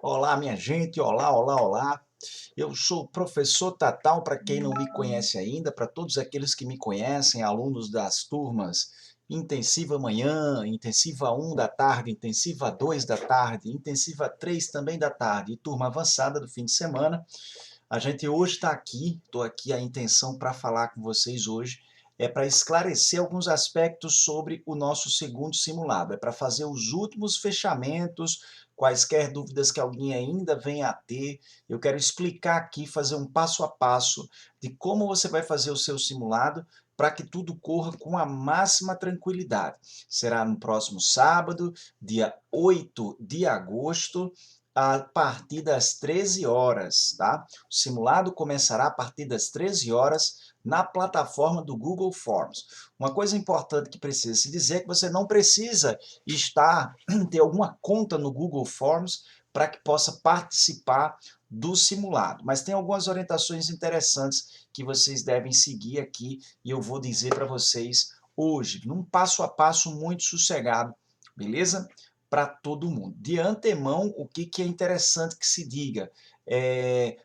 Olá, minha gente, olá, olá, olá. Eu sou o professor Tatal, para quem não me conhece ainda, para todos aqueles que me conhecem, alunos das turmas Intensiva Manhã, Intensiva 1 da tarde, Intensiva 2 da tarde, Intensiva 3 também da tarde e turma avançada do fim de semana. A gente hoje está aqui, estou aqui a intenção para falar com vocês hoje, é para esclarecer alguns aspectos sobre o nosso segundo simulado, é para fazer os últimos fechamentos, quaisquer dúvidas que alguém ainda venha a ter, eu quero explicar aqui, fazer um passo a passo de como você vai fazer o seu simulado para que tudo corra com a máxima tranquilidade. Será no próximo sábado, dia 8 de agosto, a partir das 13 horas, tá? O simulado começará a partir das 13 horas na plataforma do Google Forms. Uma coisa importante que precisa se dizer é que você não precisa ter alguma conta no Google Forms para que possa participar do simulado. Mas tem algumas orientações interessantes que vocês devem seguir aqui e eu vou dizer para vocês hoje, num passo a passo muito sossegado, beleza? Para todo mundo. De antemão, o que é interessante que se diga?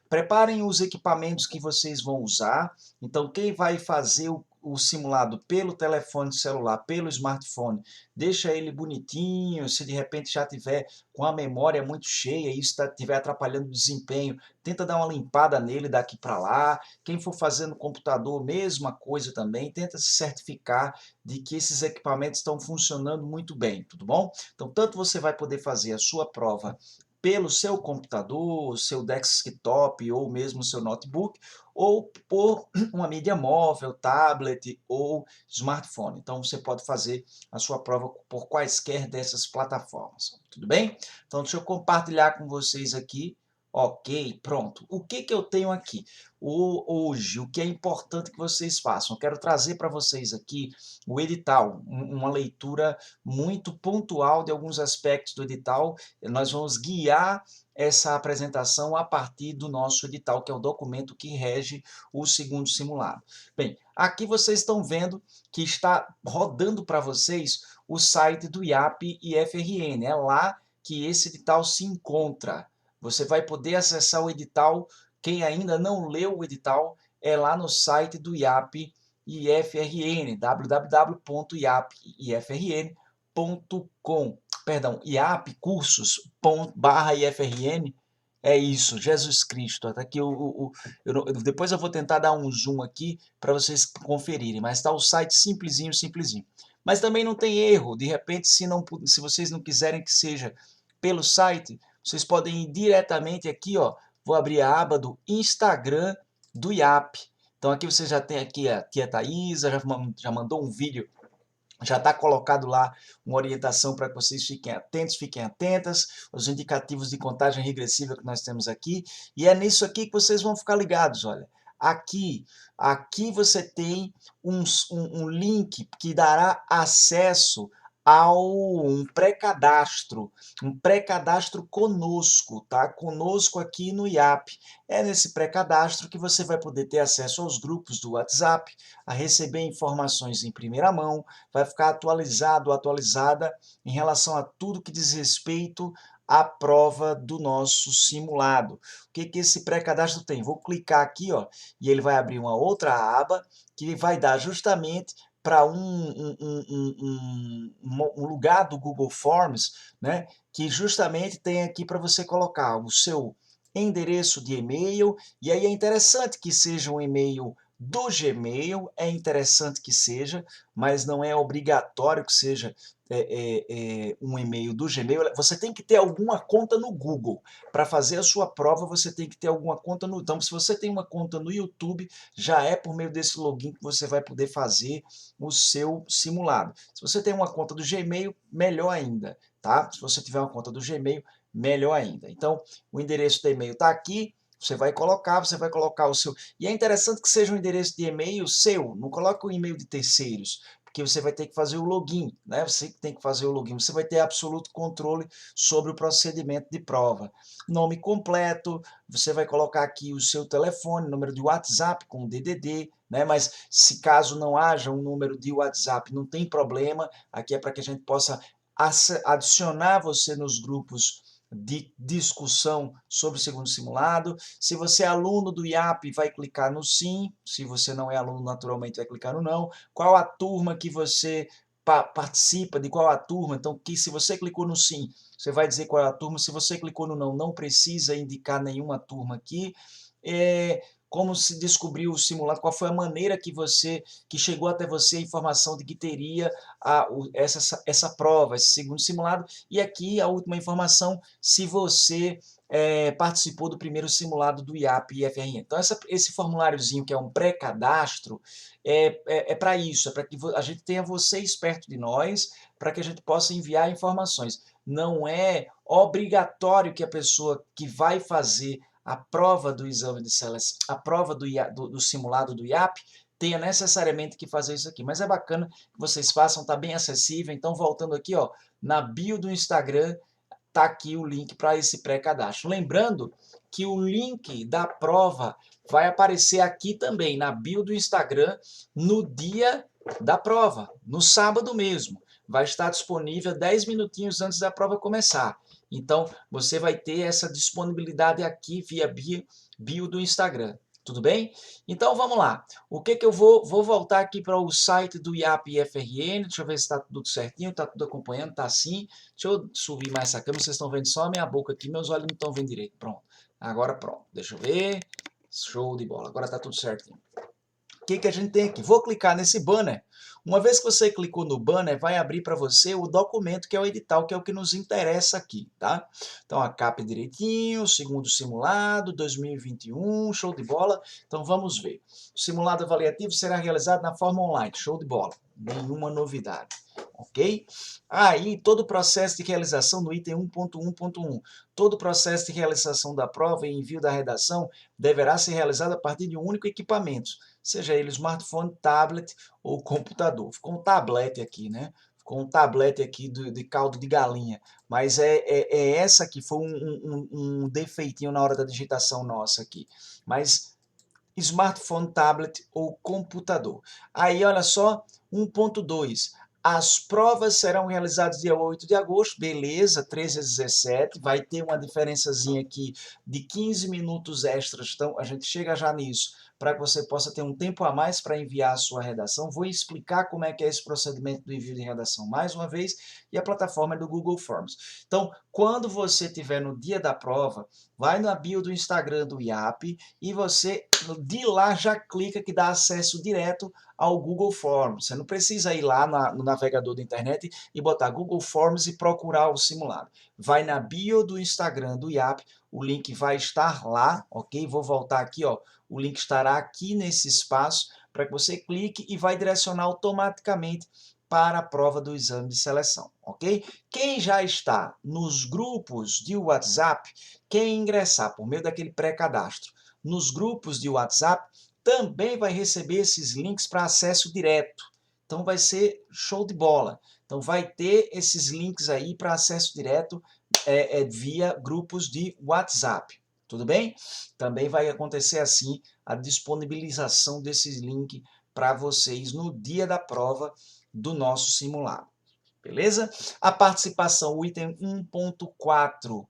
Preparem os equipamentos que vocês vão usar. Então, quem vai fazer o simulado pelo telefone celular, pelo smartphone, deixa ele bonitinho. Se de repente já tiver com a memória muito cheia e isso estiver atrapalhando o desempenho, tenta dar uma limpada nele daqui para lá. Quem for fazer no computador, mesma coisa também, tenta se certificar de que esses equipamentos estão funcionando muito bem, tudo bom? Então, tanto você vai poder fazer a sua prova pelo seu computador, seu desktop ou mesmo seu notebook, ou por uma mídia móvel, tablet ou smartphone. Então, você pode fazer a sua prova por quaisquer dessas plataformas, tudo bem? Então, deixa eu compartilhar com vocês aqui. Ok, pronto. O que eu tenho aqui? Hoje, o que é importante que vocês façam? Eu quero trazer para vocês aqui o edital, uma leitura muito pontual de alguns aspectos do edital. Nós vamos guiar essa apresentação a partir do nosso edital, que é o documento que rege o segundo simulado. Bem, aqui vocês estão vendo que está rodando para vocês o site do IAP e FRN. É lá que esse edital se encontra. Você vai poder acessar o edital. Quem ainda não leu o edital, é lá no site do IAP e FRN, www.iapifrn.com. Perdão, iapcursos.com/ifrn. É isso, Jesus Cristo. Tá aqui depois eu vou tentar dar um zoom aqui para vocês conferirem, mas está o site simplesinho, simplesinho. Mas também não tem erro, de repente, se vocês não quiserem que seja pelo site, vocês podem ir diretamente aqui, ó, vou abrir a aba do Instagram do IAP. Então aqui você já tem aqui a tia Thaisa, já mandou um vídeo, já está colocado lá uma orientação para que vocês fiquem atentos, fiquem atentas, os indicativos de contagem regressiva que nós temos aqui, e é nisso aqui que vocês vão ficar ligados, olha. Aqui você tem um link que dará acesso ao um pré-cadastro conosco, tá? Conosco aqui no IAP. É nesse pré-cadastro que você vai poder ter acesso aos grupos do WhatsApp, a receber informações em primeira mão, vai ficar atualizado, atualizada em relação a tudo que diz respeito à prova do nosso simulado. O que esse pré-cadastro tem? Vou clicar aqui, ó, e ele vai abrir uma outra aba que vai dar justamente para um lugar do Google Forms, né, que justamente tem aqui para você colocar o seu endereço de e-mail, e aí é interessante que seja um e-mail do Gmail, é interessante que seja, mas não é obrigatório que seja um e-mail do Gmail. Você tem que ter alguma conta no Google. Para fazer a sua prova, você tem que ter alguma conta no... Então, se você tem uma conta no YouTube, já é por meio desse login que você vai poder fazer o seu simulado. Se você tem uma conta do Gmail, melhor ainda, tá? Se você tiver uma conta do Gmail, melhor ainda. Então, o endereço do e-mail está aqui, você vai colocar o seu... E é interessante que seja um endereço de e-mail seu, não coloque o e-mail de terceiros, porque você vai ter que fazer o login, né? Você tem que fazer o login, você vai ter absoluto controle sobre o procedimento de prova. Nome completo, você vai colocar aqui o seu telefone, número de WhatsApp com DDD, né? Mas se caso não haja um número de WhatsApp, não tem problema, aqui é para que a gente possa adicionar você nos grupos de discussão sobre o segundo simulado. Se você é aluno do IAP, vai clicar no sim. Se você não é aluno, naturalmente vai clicar no não. Qual a turma que você participa, de qual a turma? Então, se você clicou no sim, você vai dizer qual é a turma. Se você clicou no não, não precisa indicar nenhuma turma aqui. Como se descobriu o simulado, qual foi a maneira que chegou até você a informação de que teria essa prova, esse segundo simulado. E aqui a última informação, se você participou do primeiro simulado do IAP e FRN. Então, esse formuláriozinho, que é um pré-cadastro, é para isso, é para que a gente tenha vocês perto de nós, para que a gente possa enviar informações. Não é obrigatório que a pessoa que vai fazer a prova do exame de seleção, a prova do simulado do IAP, tenha necessariamente que fazer isso aqui. Mas é bacana que vocês façam, está bem acessível. Então, voltando aqui, ó, na bio do Instagram, tá aqui o link para esse pré-cadastro. Lembrando que o link da prova vai aparecer aqui também, na bio do Instagram, no dia da prova, no sábado mesmo. Vai estar disponível 10 minutinhos antes da prova começar. Então, você vai ter essa disponibilidade aqui via bio do Instagram. Tudo bem? Então, vamos lá. O que eu vou voltar aqui para o site do IAP e FRN. Deixa eu ver se está tudo certinho, está tudo acompanhando, está sim. Deixa eu subir mais essa câmera, vocês estão vendo só a minha boca aqui, meus olhos não estão vendo direito. Pronto. Agora pronto. Deixa eu ver. Show de bola. Agora está tudo certinho. O que a gente tem aqui? Vou clicar nesse banner. Uma vez que você clicou no banner, vai abrir para você o documento que é o edital, que é o que nos interessa aqui, tá? Então, a capa direitinho, segundo simulado, 2021, show de bola. Então, vamos ver. O simulado avaliativo será realizado na forma online, show de bola. Nenhuma novidade, ok? Aí, todo o processo de realização no item 1.1.1. Todo o processo de realização da prova e envio da redação deverá ser realizado a partir de um único equipamento, seja ele smartphone, tablet ou computador. Ficou um tablete aqui, né? Ficou um tablete aqui de caldo de galinha. Mas essa aqui, foi um defeitinho na hora da digitação nossa aqui. Mas smartphone, tablet ou computador. Aí, olha só, 1.2. As provas serão realizadas dia 8 de agosto, beleza, 13 a 17, vai ter uma diferençazinha aqui de 15 minutos extras, então a gente chega já nisso, para que você possa ter um tempo a mais para enviar a sua redação. Vou explicar como é que é esse procedimento do envio de redação mais uma vez, e a plataforma é do Google Forms. Então, quando você estiver no dia da prova, vai na bio do Instagram do IAP e você, de lá, já clica que dá acesso direto ao Google Forms. Você não precisa ir lá no navegador da internet e botar Google Forms e procurar o simulado. Vai na bio do Instagram do IAP, o link vai estar lá, ok? Vou voltar aqui, ó. O link estará aqui nesse espaço para que você clique e vai direcionar automaticamente para a prova do exame de seleção, ok? Quem já está nos grupos de WhatsApp, quem ingressar por meio daquele pré-cadastro nos grupos de WhatsApp, também vai receber esses links para acesso direto. Então vai ser show de bola. Então vai ter esses links aí para acesso direto via grupos de WhatsApp. Tudo bem? Também vai acontecer assim a disponibilização desses links para vocês no dia da prova do nosso simulado. Beleza? A participação, o item 1.4,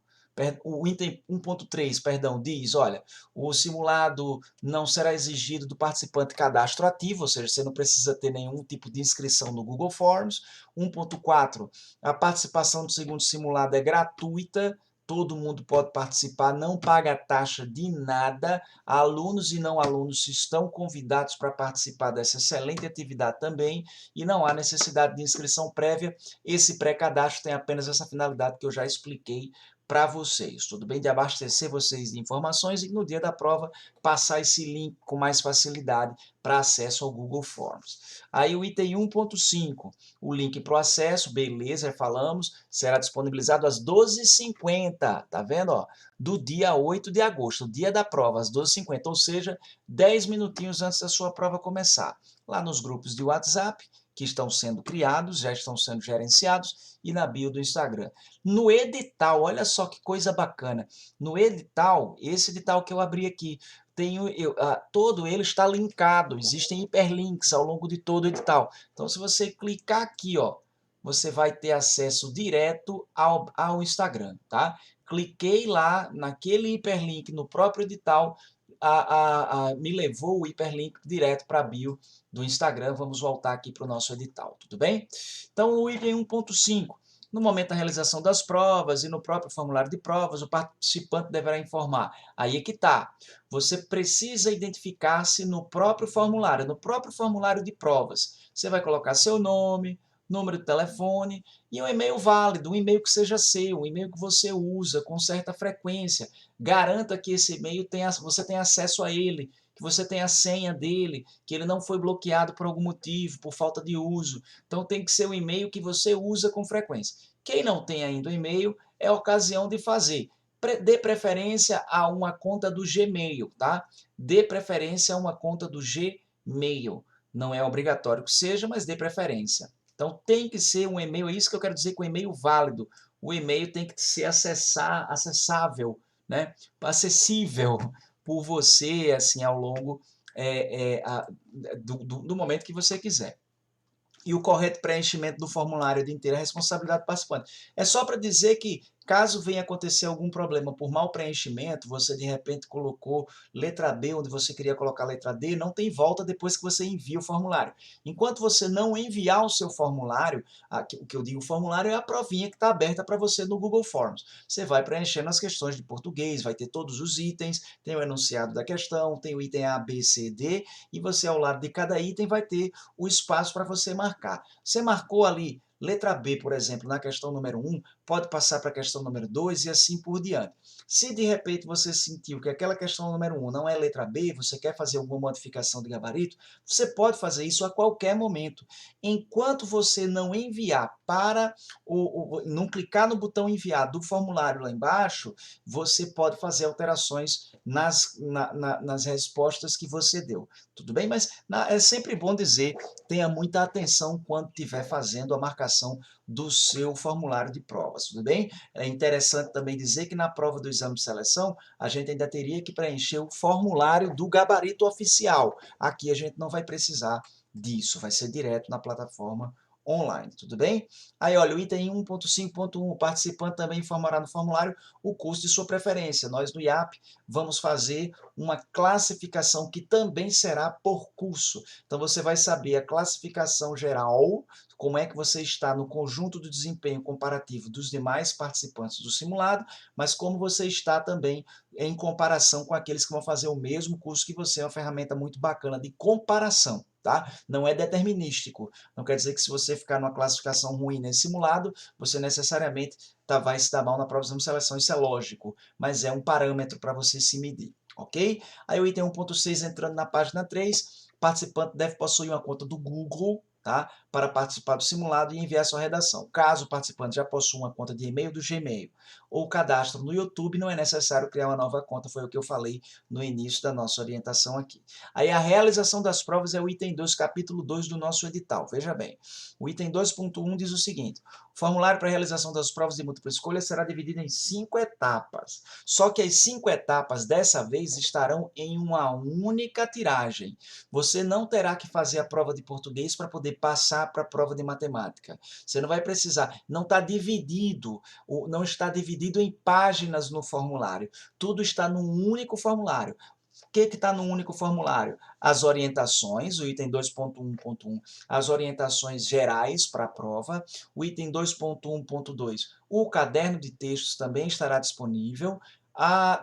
o item 1.3, perdão, diz, olha, o simulado não será exigido do participante cadastro ativo, ou seja, você não precisa ter nenhum tipo de inscrição no Google Forms. 1.4, a participação do segundo simulado é gratuita, todo mundo pode participar, não paga taxa de nada, alunos e não alunos estão convidados para participar dessa excelente atividade também, e não há necessidade de inscrição prévia. Esse pré-cadastro tem apenas essa finalidade que eu já expliquei para vocês, tudo bem? De abastecer vocês de informações e no dia da prova passar esse link com mais facilidade para acesso ao Google Forms. Aí o item 1.5, o link para o acesso, beleza, falamos, será disponibilizado às 12h50, tá vendo? Ó, do dia 8 de agosto, dia da prova, às 12h50, ou seja, 10 minutinhos antes da sua prova começar. Lá nos grupos de WhatsApp, que estão sendo criados, já estão sendo gerenciados, e na bio do Instagram. No edital, olha só que coisa bacana. No edital, esse edital que eu abri aqui, todo ele está linkado, existem hiperlinks ao longo de todo o edital. Então, se você clicar aqui, ó, você vai ter acesso direto ao Instagram, tá? cliquei lá naquele hiperlink no próprio edital, me levou o hiperlink direto para a bio do Instagram. Vamos voltar aqui para o nosso edital, tudo bem? Então, o item 1.5. No momento da realização das provas e no próprio formulário de provas, o participante deverá informar. Aí é que está. Você precisa identificar-se no próprio formulário de provas. Você vai colocar seu nome, número de telefone e um e-mail válido, um e-mail que seja seu, um e-mail que você usa com certa frequência. Garanta que esse e-mail você tenha acesso a ele, que você tenha a senha dele, que ele não foi bloqueado por algum motivo, por falta de uso. Então tem que ser um e-mail que você usa com frequência. Quem não tem ainda o e-mail, é a ocasião de fazer. Dê preferência a uma conta do Gmail, tá? Dê preferência a uma conta do Gmail. Não é obrigatório que seja, mas dê preferência. Então tem que ser um e-mail, é isso que eu quero dizer com e-mail válido. O e-mail tem que ser acessável, né? Acessível por você assim ao longo do momento que você quiser. E o correto preenchimento do formulário de inteira responsabilidade do participante. É só para dizer que, caso venha acontecer algum problema por mau preenchimento, você de repente colocou letra B onde você queria colocar letra D, não tem volta depois que você envia o formulário. Enquanto você não enviar o seu formulário, o que eu digo formulário é a provinha que está aberta para você no Google Forms. Você vai preenchendo as questões de português, vai ter todos os itens, tem o enunciado da questão, tem o item A, B, C, D, e você ao lado de cada item vai ter o espaço para você marcar. Você marcou ali letra B, por exemplo, na questão número 1, pode passar para a questão número 2 e assim por diante. Se de repente você sentiu que aquela questão número 1 não é letra B, você quer fazer alguma modificação de gabarito, você pode fazer isso a qualquer momento. Enquanto você não enviar não clicar no botão enviar do formulário lá embaixo, você pode fazer alterações nas respostas que você deu. Tudo bem? Mas é sempre bom dizer, tenha muita atenção quando estiver fazendo a marcação do seu formulário de provas, tudo bem? É interessante também dizer que na prova do exame de seleção, a gente ainda teria que preencher o formulário do gabarito oficial. Aqui a gente não vai precisar disso, vai ser direto na plataforma online, tudo bem? Aí, olha, o item 1.5.1, o participante também informará no formulário o curso de sua preferência. Nós, no IAP, vamos fazer uma classificação que também será por curso. Então, você vai saber a classificação geral, como é que você está no conjunto do desempenho comparativo dos demais participantes do simulado, mas como você está também em comparação com aqueles que vão fazer o mesmo curso que você. É uma ferramenta muito bacana de comparação. Tá? Não é determinístico. Não quer dizer que se você ficar numa classificação ruim nesse simulado, você necessariamente vai se dar mal na prova de seleção. Isso é lógico, mas é um parâmetro para você se medir. Ok? Aí o item 1.6, entrando na página 3, o participante deve possuir uma conta do Google, tá? Para participar do simulado e enviar sua redação. Caso o participante já possua uma conta de e-mail do Gmail ou cadastro no YouTube, não é necessário criar uma nova conta, foi o que eu falei no início da nossa orientação aqui. Aí a realização das provas é o item 2, capítulo 2 do nosso edital. Veja bem, o item 2.1 diz o seguinte: o formulário para a realização das provas de múltipla escolha será dividido em 5 etapas. Só que as 5 etapas, dessa vez, estarão em uma única tiragem. Você não terá que fazer a prova de português para poder passar para a prova de matemática. Você não vai precisar. Não não está dividido em páginas no formulário. Tudo está num único formulário. O que está no único formulário? As orientações, o item 2.1.1, as orientações gerais para a prova. O item 2.1.2, o caderno de textos também estará disponível.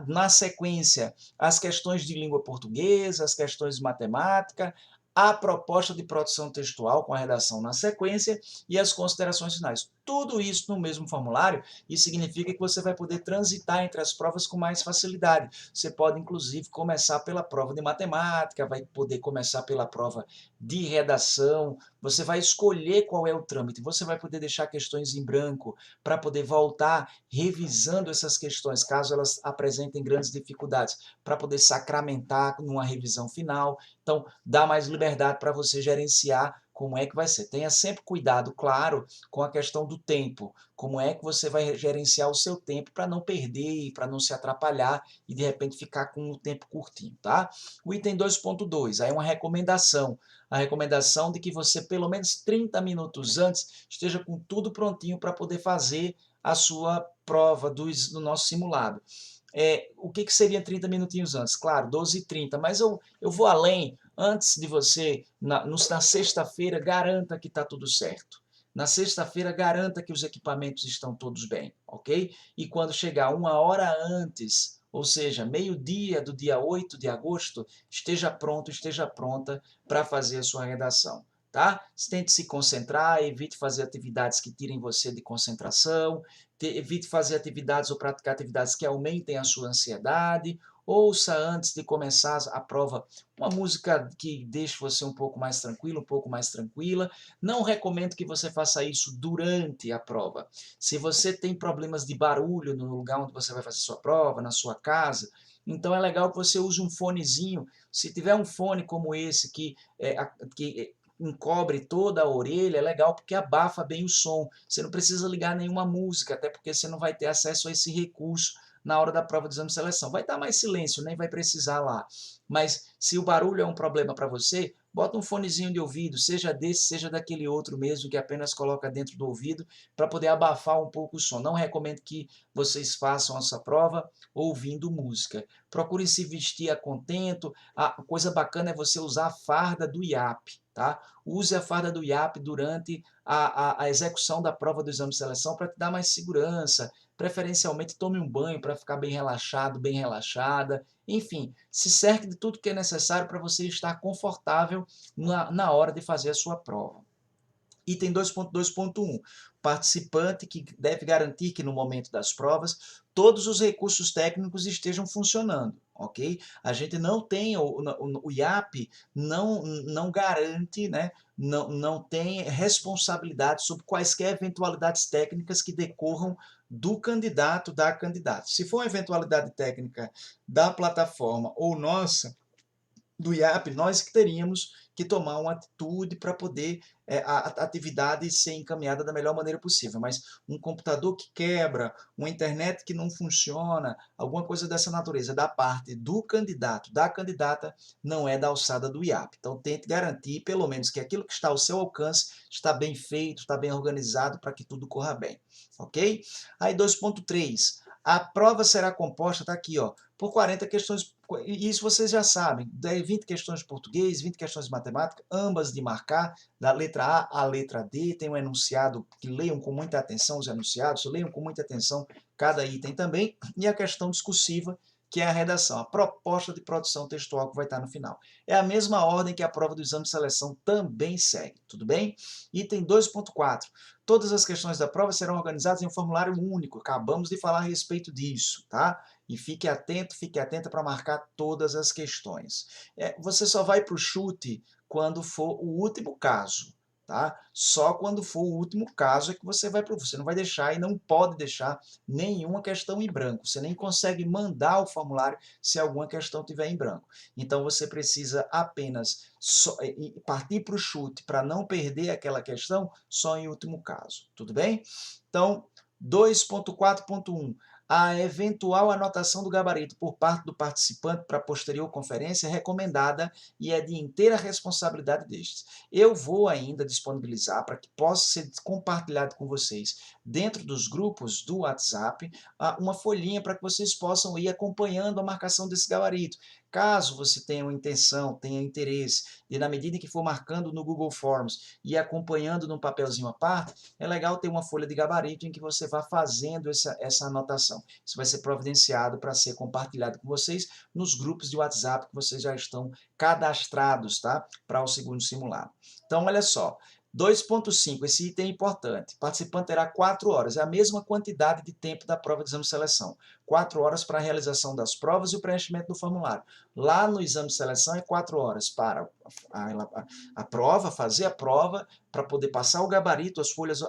Na sequência, as questões de língua portuguesa, as questões de matemática, a proposta de produção textual com a redação na sequência e as considerações finais. Tudo isso no mesmo formulário, e significa que você vai poder transitar entre as provas com mais facilidade. Você pode, inclusive, começar pela prova de matemática, vai poder começar pela prova de redação, você vai escolher qual é o trâmite, você vai poder deixar questões em branco para poder voltar revisando essas questões, caso elas apresentem grandes dificuldades, para poder sacramentar numa revisão final. Então, dá mais liberdade para você gerenciar como é que vai ser. Tenha sempre cuidado, claro, com a questão do tempo. Como é que você vai gerenciar o seu tempo para não perder, para não se atrapalhar e de repente ficar com o tempo curtinho, tá? O item 2.2, aí é uma recomendação. A recomendação de que você, pelo menos 30 minutos antes, esteja com tudo prontinho para poder fazer a sua prova do nosso simulado. O que seria 30 minutinhos antes? Claro, 12h30, mas eu vou além. Antes de você, na sexta-feira, garanta que está tudo certo. Na sexta-feira, garanta que os equipamentos estão todos bem, ok? E quando chegar uma hora antes, ou seja, meio-dia do dia 8 de agosto, esteja pronto, esteja pronta para fazer a sua redação. Tá? Tente se concentrar, evite fazer atividades que tirem você de concentração, evite fazer atividades ou praticar atividades que aumentem a sua ansiedade. Ouça antes de começar a prova uma música que deixe você um pouco mais tranquilo, um pouco mais tranquila. Não recomendo que você faça isso durante a prova. Se você tem problemas de barulho no lugar onde você vai fazer sua prova, na sua casa, então é legal que você use um fonezinho. Se tiver um fone como esse que encobre toda a orelha, é legal porque abafa bem o som. Você não precisa ligar nenhuma música, até porque você não vai ter acesso a esse recurso na hora da prova do exame de seleção. Vai estar mais silêncio, nem vai precisar lá. Mas se o barulho é um problema para você, bota um fonezinho de ouvido, seja desse, seja daquele outro mesmo, que apenas coloca dentro do ouvido, para poder abafar um pouco o som. Não recomendo que vocês façam essa prova ouvindo música. Procurem se vestir a contento. A coisa bacana é você usar a farda do IAP. Tá? Use a farda do IAP durante a execução da prova do exame de seleção para te dar mais segurança. Preferencialmente tome um banho para ficar bem relaxado, bem relaxada. Enfim, se cerque de tudo que é necessário para você estar confortável na hora de fazer a sua prova. Item 2.2.1. Participante que deve garantir que no momento das provas todos os recursos técnicos estejam funcionando, ok? A gente não tem, o IAP não garante, né, não tem responsabilidade sobre quaisquer eventualidades técnicas que decorram do candidato, da candidata. Se for uma eventualidade técnica da plataforma ou nossa, do IAP, nós que teríamos que tomar uma atitude para poder a atividade ser encaminhada da melhor maneira possível. Mas um computador que quebra, uma internet que não funciona, alguma coisa dessa natureza, da parte do candidato, da candidata, não é da alçada do IAP. Então, tente garantir, pelo menos, que aquilo que está ao seu alcance está bem feito, está bem organizado para que tudo corra bem. Ok? Aí, 2.3. A prova será composta, está aqui, ó, por 40 questões, e isso vocês já sabem, 20 questões de português, 20 questões de matemática, ambas de marcar, da letra A à letra D, tem um enunciado, que leiam com muita atenção os enunciados, leiam com muita atenção cada item também, e a questão discursiva, que é a redação, a proposta de produção textual que vai estar no final. É a mesma ordem que a prova do exame de seleção também segue, tudo bem? Item 2.4. Todas as questões da prova serão organizadas em um formulário único, acabamos de falar a respeito disso, tá? E fique atenta para marcar todas as questões. Você só vai para o chute quando for o último caso, tá? Só quando for o último caso é que você vai para o... Você não vai deixar e não pode deixar nenhuma questão em branco. Você nem consegue mandar o formulário se alguma questão estiver em branco. Então, você precisa apenas partir para o chute para não perder aquela questão só em último caso. Tudo bem? Então, 2.4.1. A eventual anotação do gabarito por parte do participante para posterior conferência é recomendada e é de inteira responsabilidade destes. Eu vou ainda disponibilizar para que possa ser compartilhado com vocês dentro dos grupos do WhatsApp uma folhinha para que vocês possam ir acompanhando a marcação desse gabarito. Caso você tenha uma intenção, tenha interesse, e na medida em que for marcando no Google Forms e acompanhando num papelzinho à parte, é legal ter uma folha de gabarito em que você vá fazendo essa anotação. Isso vai ser providenciado para ser compartilhado com vocês nos grupos de WhatsApp que vocês já estão cadastrados, tá? Para o segundo simulado. Então, olha só. 2.5, esse item é importante. O participante terá 4 horas, é a mesma quantidade de tempo da prova de exame de seleção. 4 horas para a realização das provas e o preenchimento do formulário. Lá no exame de seleção é 4 horas para a prova, fazer a prova, para poder passar o gabarito, as folhas,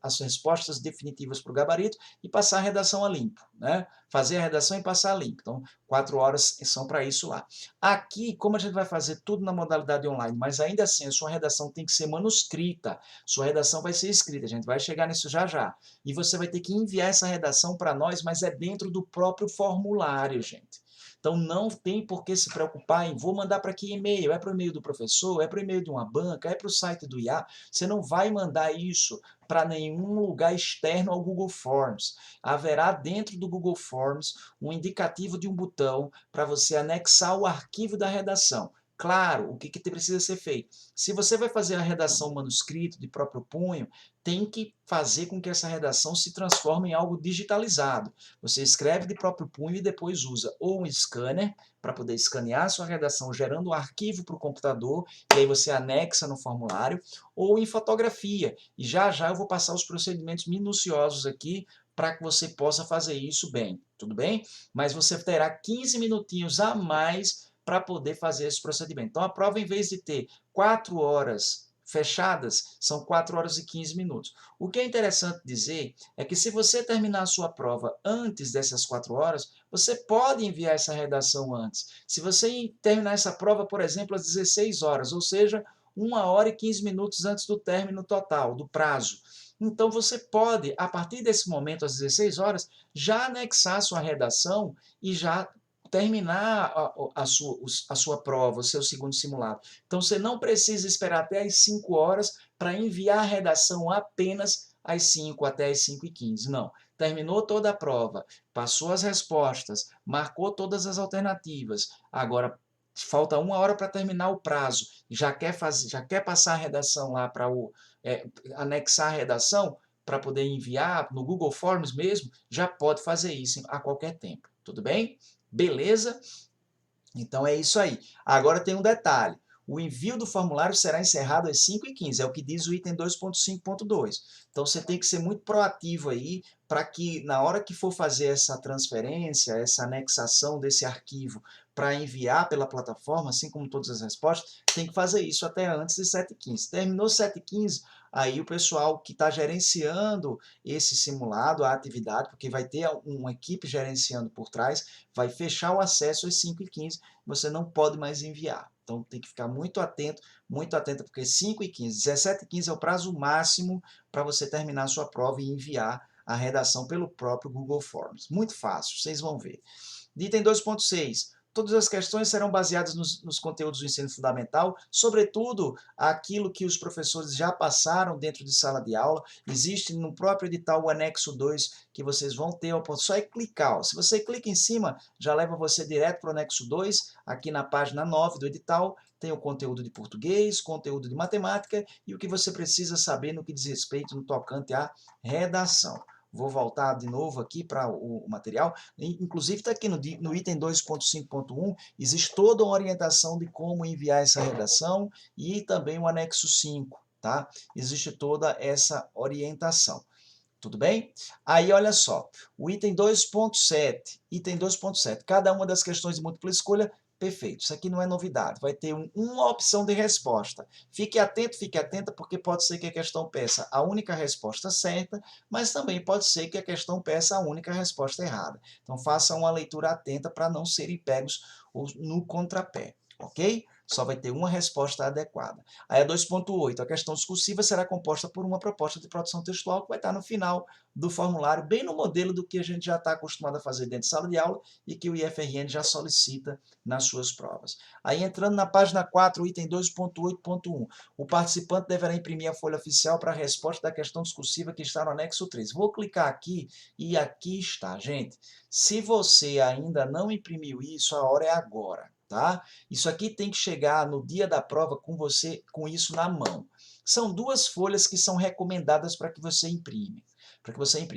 as respostas definitivas para o gabarito e passar a redação a limpo, né? Fazer a redação e passar a limpo. Então, 4 horas são para isso lá. Aqui, como a gente vai fazer tudo na modalidade online, mas ainda assim a sua redação tem que ser manuscrita, sua redação vai ser escrita, a gente vai chegar nisso já já. E você vai ter que enviar essa redação para nós, mas é dentro do próprio formulário, gente. Então, não tem por que se preocupar em vou mandar para que e-mail, é para o e-mail do professor, é para o e-mail de uma banca, é para o site do IA. Você não vai mandar isso para nenhum lugar externo ao Google Forms. Haverá dentro do Google Forms um indicativo de um botão para você anexar o arquivo da redação. Claro, o que precisa ser feito? Se você vai fazer a redação manuscrito de próprio punho, tem que fazer com que essa redação se transforme em algo digitalizado. Você escreve de próprio punho e depois usa ou um scanner para poder escanear a sua redação, gerando um arquivo para o computador, e aí você anexa no formulário, ou em fotografia. E já já eu vou passar os procedimentos minuciosos aqui para que você possa fazer isso bem, tudo bem? Mas você terá 15 minutinhos a mais para poder fazer esse procedimento. Então, a prova, em vez de ter 4 horas fechadas, são 4 horas e 15 minutos. O que é interessante dizer é que se você terminar a sua prova antes dessas 4 horas, você pode enviar essa redação antes. Se você terminar essa prova, por exemplo, às 16 horas, ou seja, 1 hora e 15 minutos antes do término total, do prazo. Então, você pode, a partir desse momento, às 16 horas, já anexar a sua redação e já terminar a sua prova, o seu segundo simulado. Então, você não precisa esperar até as 5 horas para enviar a redação apenas às 5, até às 5h15. Não. Terminou toda a prova, passou as respostas, marcou todas as alternativas. Agora, falta 1 hora para terminar o prazo. Já quer passar a redação lá para anexar a redação para poder enviar no Google Forms mesmo, já pode fazer isso a qualquer tempo. Tudo bem? Beleza? Então é isso aí. Agora tem um detalhe. O envio do formulário será encerrado às 5h15, é o que diz o item 2.5.2. Então você tem que ser muito proativo aí para que na hora que for fazer essa transferência, essa anexação desse arquivo para enviar pela plataforma, assim como todas as respostas, tem que fazer isso até antes de 7h15. Terminou 7h15, aí o pessoal que está gerenciando esse simulado, a atividade, porque vai ter uma equipe gerenciando por trás, vai fechar o acesso às 5h15, você não pode mais enviar. Então tem que ficar muito atento, porque 5h15, 17h15 é o prazo máximo para você terminar a sua prova e enviar a redação pelo próprio Google Forms. Muito fácil, vocês vão ver. Item 2.6. Todas as questões serão baseadas nos conteúdos do ensino fundamental, sobretudo aquilo que os professores já passaram dentro de sala de aula. Existe no próprio edital o anexo 2, que vocês vão ter a oportunidade. Só é clicar. Ó. Se você clica em cima, já leva você direto para o anexo 2. Aqui na página 9 do edital, tem o conteúdo de português, conteúdo de matemática e o que você precisa saber no que diz respeito no tocante à redação. Vou voltar de novo aqui para o material. Inclusive, está aqui no item 2.5.1, existe toda uma orientação de como enviar essa redação e também o anexo 5, tá? Existe toda essa orientação. Tudo bem? Aí, olha só, o item 2.7, cada uma das questões de múltipla escolha, perfeito, isso aqui não é novidade, vai ter uma opção de resposta. Fique atento, fique atenta, porque pode ser que a questão peça a única resposta certa, mas também pode ser que a questão peça a única resposta errada. Então, faça uma leitura atenta para não serem pegos no contrapé, ok? Só vai ter uma resposta adequada. Aí a 2.8, a questão discursiva será composta por uma proposta de produção textual que vai estar no final do formulário, bem no modelo do que a gente já está acostumado a fazer dentro de sala de aula e que o IFRN já solicita nas suas provas. Aí entrando na página 4, item 2.8.1, o participante deverá imprimir a folha oficial para a resposta da questão discursiva que está no anexo 3. Vou clicar aqui e aqui está, gente. Se você ainda não imprimiu isso, a hora é agora. Tá? Isso aqui tem que chegar no dia da prova com você com isso na mão. São 2 folhas que são recomendadas para que você imprime.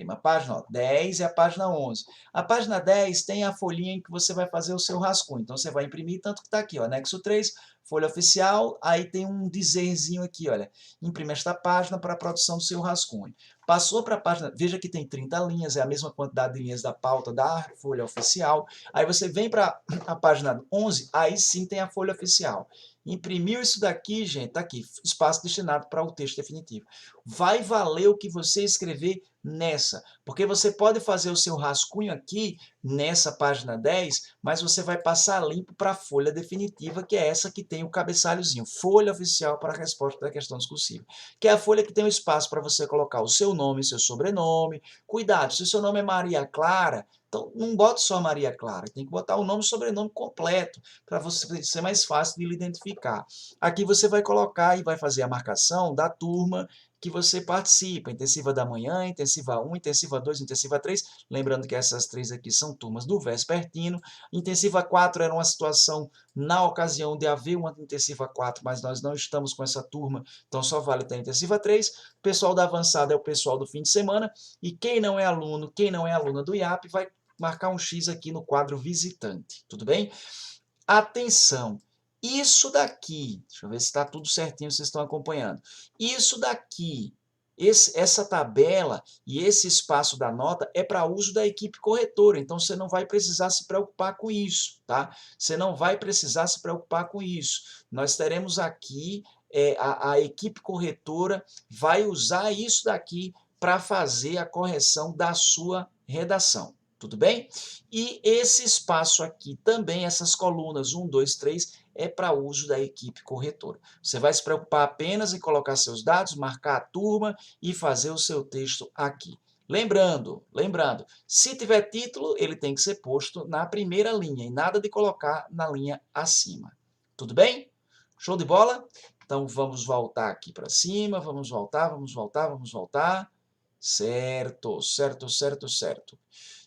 A página 10 e a página 11. A página 10 tem a folhinha em que você vai fazer o seu rascunho. Então, você vai imprimir, tanto que está aqui, ó, anexo 3, folha oficial, aí tem um dizerzinho aqui, olha, imprime esta página para a produção do seu rascunho. Passou para a página, veja que tem 30 linhas, é a mesma quantidade de linhas da pauta da folha oficial. Aí você vem para a página 11, aí sim tem a folha oficial. Imprimiu isso daqui, gente, está aqui, espaço destinado para o texto definitivo. Vai valer o que você escrever nessa, porque você pode fazer o seu rascunho aqui, nessa página 10, mas você vai passar limpo para a folha definitiva, que é essa que tem o cabeçalhozinho, folha oficial para a resposta da questão discursiva, que é a folha que tem o espaço para você colocar o seu nome e seu sobrenome. Cuidado, se o seu nome é Maria Clara, então não bota só Maria Clara, tem que botar o nome e sobrenome completo, para você ser mais fácil de lhe identificar. Aqui você vai colocar e vai fazer a marcação da turma que você participa. Intensiva da manhã, intensiva 1, intensiva 2, intensiva 3. Lembrando que essas 3 aqui são turmas do vespertino. Intensiva 4 era uma situação na ocasião de haver uma intensiva 4, mas nós não estamos com essa turma, então só vale ter intensiva 3. O pessoal da avançada é o pessoal do fim de semana. E quem não é aluno, quem não é aluna do IAP, vai marcar um X aqui no quadro visitante. Tudo bem? Atenção! Isso daqui, deixa eu ver se está tudo certinho, vocês estão acompanhando. Isso daqui, essa tabela e esse espaço da nota é para uso da equipe corretora, então você não vai precisar se preocupar com isso, tá? Você não vai precisar se preocupar com isso. Nós teremos aqui, a equipe corretora vai usar isso daqui para fazer a correção da sua redação. Tudo bem? E esse espaço aqui também, essas colunas 1, 2, 3, é para uso da equipe corretora. Você vai se preocupar apenas em colocar seus dados, marcar a turma e fazer o seu texto aqui. Lembrando, se tiver título, ele tem que ser posto na primeira linha e nada de colocar na linha acima. Tudo bem? Show de bola? Então, vamos voltar aqui para cima, vamos voltar. Certo.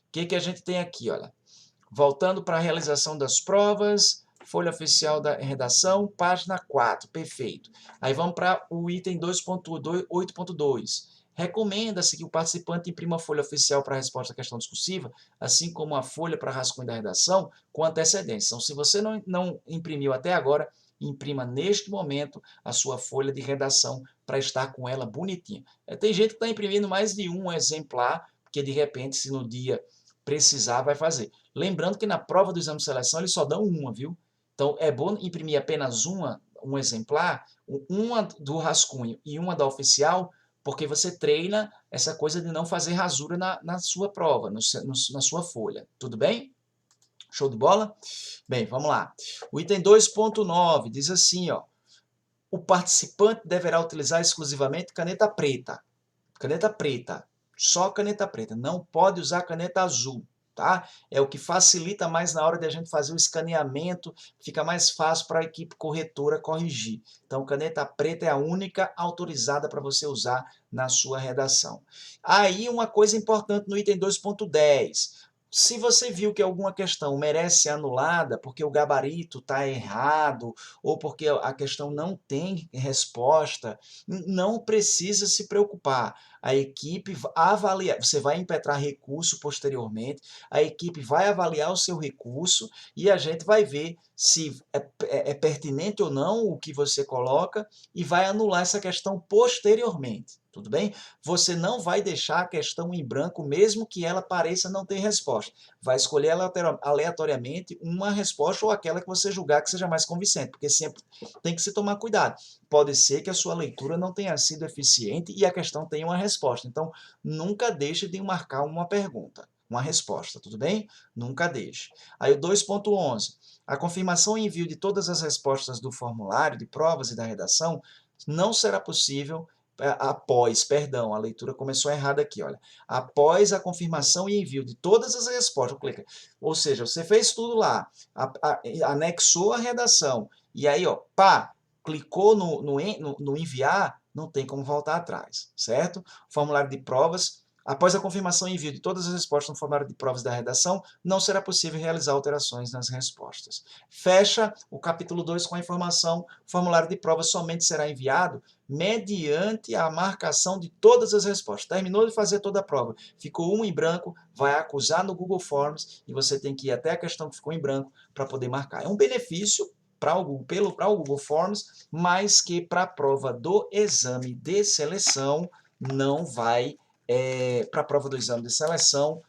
O que a gente tem aqui? Olha, voltando para a realização das provas, folha oficial da redação, página 4, perfeito. Aí vamos para o item 2.8.2. Recomenda-se que o participante imprima a folha oficial para a resposta à questão discursiva, assim como a folha para rascunho da redação, com antecedência. Então, se você não imprimiu até agora, imprima neste momento a sua folha de redação para estar com ela bonitinha. Tem gente que está imprimindo mais de um exemplar, porque de repente, se no dia precisar, vai fazer. Lembrando que na prova do exame de seleção eles só dão uma, viu? Então é bom imprimir apenas um exemplar, uma do rascunho e uma da oficial, porque você treina essa coisa de não fazer rasura na sua prova, na sua folha. Tudo bem? Show de bola? Bem, vamos lá. O item 2.9 diz assim, ó, o participante deverá utilizar exclusivamente caneta preta. Caneta preta. Só caneta preta. Não pode usar caneta azul. Tá? É o que facilita mais na hora de a gente fazer o escaneamento, fica mais fácil para a equipe corretora corrigir. Então, caneta preta é a única autorizada para você usar na sua redação. Aí, uma coisa importante no item 2.10. Se você viu que alguma questão merece ser anulada porque o gabarito está errado ou porque a questão não tem resposta, não precisa se preocupar. A equipe avalia, você vai impetrar recurso posteriormente, a equipe vai avaliar o seu recurso e a gente vai ver se é pertinente ou não o que você coloca e vai anular essa questão posteriormente. Tudo bem? Você não vai deixar a questão em branco, mesmo que ela pareça não ter resposta. Vai escolher aleatoriamente uma resposta ou aquela que você julgar que seja mais convincente, porque sempre tem que se tomar cuidado. Pode ser que a sua leitura não tenha sido eficiente e a questão tenha uma resposta. Então, nunca deixe de marcar uma pergunta, uma resposta, tudo bem? Nunca deixe. Aí o 2.11. A confirmação e envio de todas as respostas do formulário de provas e da redação não será possível após, perdão, a leitura começou errada aqui, olha. Após a confirmação e envio de todas as respostas, clica. Ou seja, você fez tudo lá, anexou a redação, e aí, ó, pá, clicou no enviar, não tem como voltar atrás, certo? Formulário de provas. Após a confirmação e envio de todas as respostas no formulário de provas da redação, não será possível realizar alterações nas respostas. Fecha o capítulo 2 com a informação: o formulário de provas somente será enviado mediante a marcação de todas as respostas. Terminou de fazer toda a prova, ficou um em branco, vai acusar no Google Forms e você tem que ir até a questão que ficou em branco para poder marcar. É um benefício para o Google Forms, mas que para a prova do exame de seleção não vai, para a prova do exame de seleção,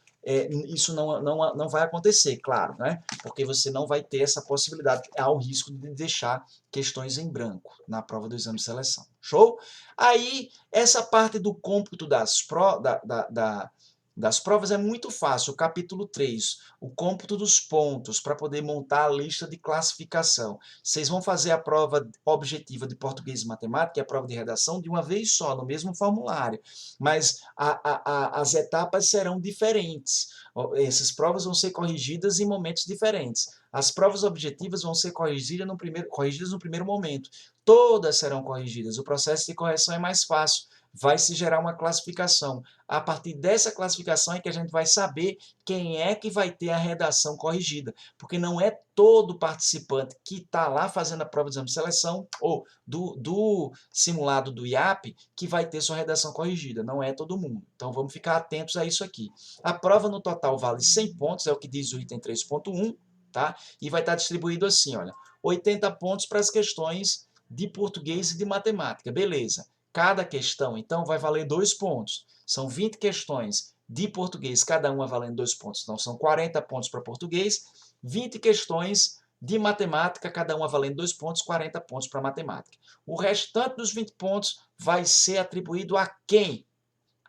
isso não vai acontecer, claro, né? Porque você não vai ter essa possibilidade, há o risco de deixar questões em branco na prova do exame de seleção. Show? Aí, essa parte do cômputo das provas é muito fácil. O capítulo 3, o cômputo dos pontos, para poder montar a lista de classificação. Vocês vão fazer a prova objetiva de português e matemática e a prova de redação de uma vez só, no mesmo formulário. Mas as etapas serão diferentes. Essas provas vão ser corrigidas em momentos diferentes. As provas objetivas vão ser corrigidas no primeiro momento. Todas serão corrigidas. O processo de correção é mais fácil. vai se gerar uma classificação. A partir dessa classificação é que a gente vai saber quem é que vai ter a redação corrigida, porque não é todo participante que está lá fazendo a prova de exame de seleção ou do simulado do IAP que vai ter sua redação corrigida, não é todo mundo. Então vamos ficar atentos a isso aqui. A prova no total vale 100 pontos, é o que diz o item 3.1, tá? E vai estar distribuído assim, olha, 80 pontos para as questões de português e de matemática, beleza. Cada questão, então, vai valer 2 pontos. São 20 questões de português, cada uma valendo 2 pontos. Então, são 40 pontos para português, 20 questões de matemática, cada uma valendo 2 pontos, 40 pontos para matemática. O restante dos 20 pontos vai ser atribuído a quem?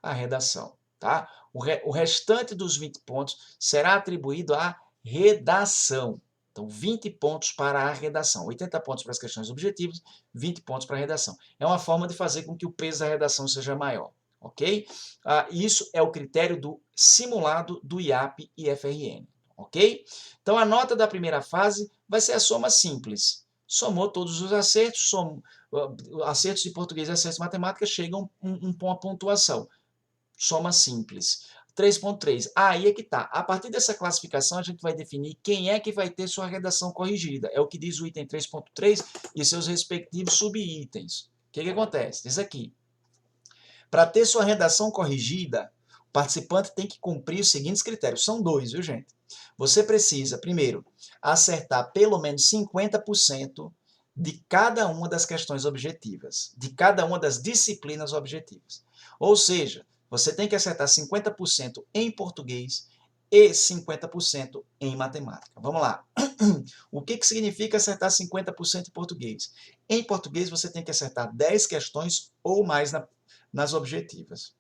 A redação, tá? O restante dos 20 pontos será atribuído à redação. Então, 20 pontos para a redação, 80 pontos para as questões objetivas, 20 pontos para a redação. É uma forma de fazer com que o peso da redação seja maior, ok? Isso é o critério do simulado do IAP e FRN, ok? Então, a nota da primeira fase vai ser a soma simples. Somou todos os acertos, acertos de português e acertos de matemática, chegam uma pontuação. Soma simples. 3.3. Aí é que está. A partir dessa classificação, a gente vai definir quem é que vai ter sua redação corrigida. É o que diz o item 3.3 e seus respectivos subitens. O que acontece? Diz aqui. Para ter sua redação corrigida, o participante tem que cumprir os seguintes critérios. São 2, viu, gente? Você precisa, primeiro, acertar pelo menos 50% de cada uma das questões objetivas, de cada uma das disciplinas objetivas. Ou seja, você tem que acertar 50% em português e 50% em matemática. Vamos lá. O que significa acertar 50% em português? Em português, você tem que acertar 10 questões ou mais nas objetivas.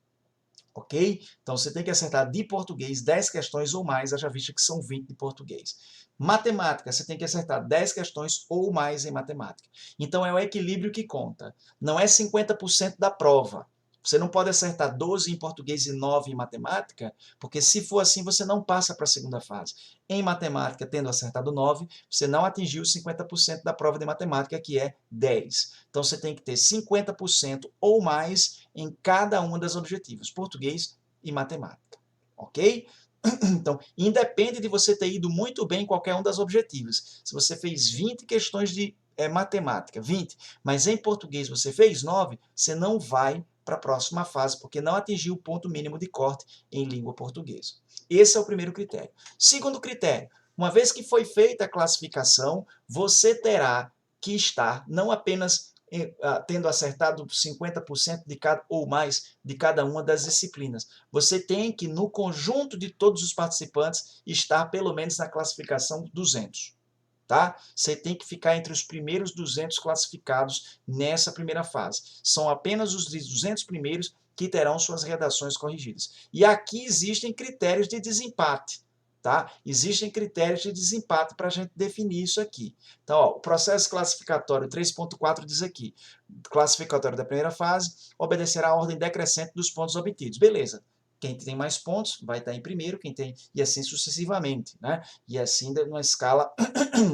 Ok? Então, você tem que acertar de português 10 questões ou mais, haja vista que são 20 de português. Matemática, você tem que acertar 10 questões ou mais em matemática. Então, é o equilíbrio que conta. Não é 50% da prova. Você não pode acertar 12 em português e 9 em matemática, porque se for assim, você não passa para a segunda fase. Em matemática, tendo acertado 9, você não atingiu 50% da prova de matemática, que é 10. Então, você tem que ter 50% ou mais em cada uma das objetivas, português e matemática. Ok? Então, independe de você ter ido muito bem em qualquer um das objetivas. Se você fez 20 questões de matemática, 20, mas em português você fez 9, você não vai para a próxima fase, porque não atingiu o ponto mínimo de corte em língua portuguesa. Esse é o primeiro critério. Segundo critério, uma vez que foi feita a classificação, você terá que estar não apenas tendo acertado 50% de cada, ou mais de cada uma das disciplinas. Você tem que, no conjunto de todos os participantes, estar pelo menos na classificação 200. Tá? Você tem que ficar entre os primeiros 200 classificados nessa primeira fase. São apenas os 200 primeiros que terão suas redações corrigidas. E aqui existem critérios de desempate. Tá? Existem critérios de desempate para a gente definir isso aqui. Então, ó, o processo classificatório 3.4 diz aqui, classificatório da primeira fase obedecerá a ordem decrescente dos pontos obtidos. Beleza. Quem tem mais pontos vai estar em primeiro, quem tem, e assim sucessivamente, né? E assim numa escala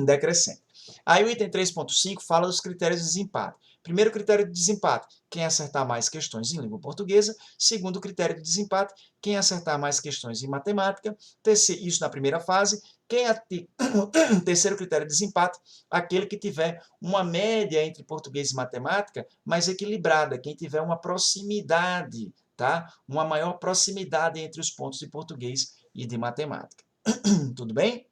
decrescente. Aí o item 3.5 fala dos critérios de desempate. Primeiro critério de desempate, quem acertar mais questões em língua portuguesa. Segundo critério de desempate, quem acertar mais questões em matemática. Isso na primeira fase. Terceiro critério de desempate, aquele que tiver uma média entre português e matemática mais equilibrada, quem tiver uma proximidade, tá? Uma maior proximidade entre os pontos de português e de matemática. Tudo bem?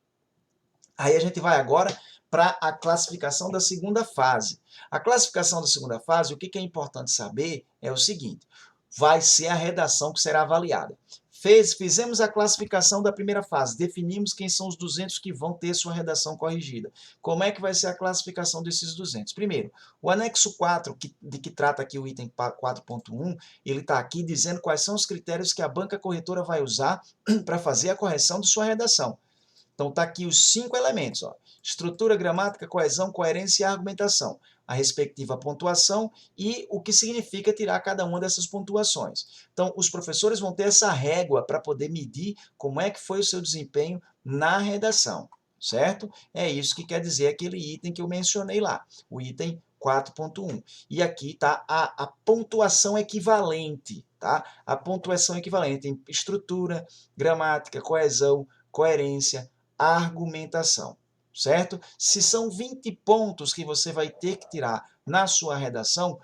Aí a gente vai agora para a classificação da segunda fase. A classificação da segunda fase, o que é importante saber é o seguinte, vai ser a redação que será avaliada. Fizemos a classificação da primeira fase, definimos quem são os 200 que vão ter sua redação corrigida. Como é que vai ser a classificação desses 200? Primeiro, o anexo 4, de que trata aqui o item 4.1, ele está aqui dizendo quais são os critérios que a banca corretora vai usar para fazer a correção de sua redação. Então, está aqui os 5 elementos. Ó. Estrutura, gramática, coesão, coerência e argumentação. A respectiva pontuação e o que significa tirar cada uma dessas pontuações. Então, os professores vão ter essa régua para poder medir como é que foi o seu desempenho na redação, certo? É isso que quer dizer aquele item que eu mencionei lá, o item 4.1. E aqui está a pontuação equivalente, tá? A pontuação equivalente em estrutura, gramática, coesão, coerência, argumentação, certo? Se são 20 pontos que você vai ter que tirar na sua redação,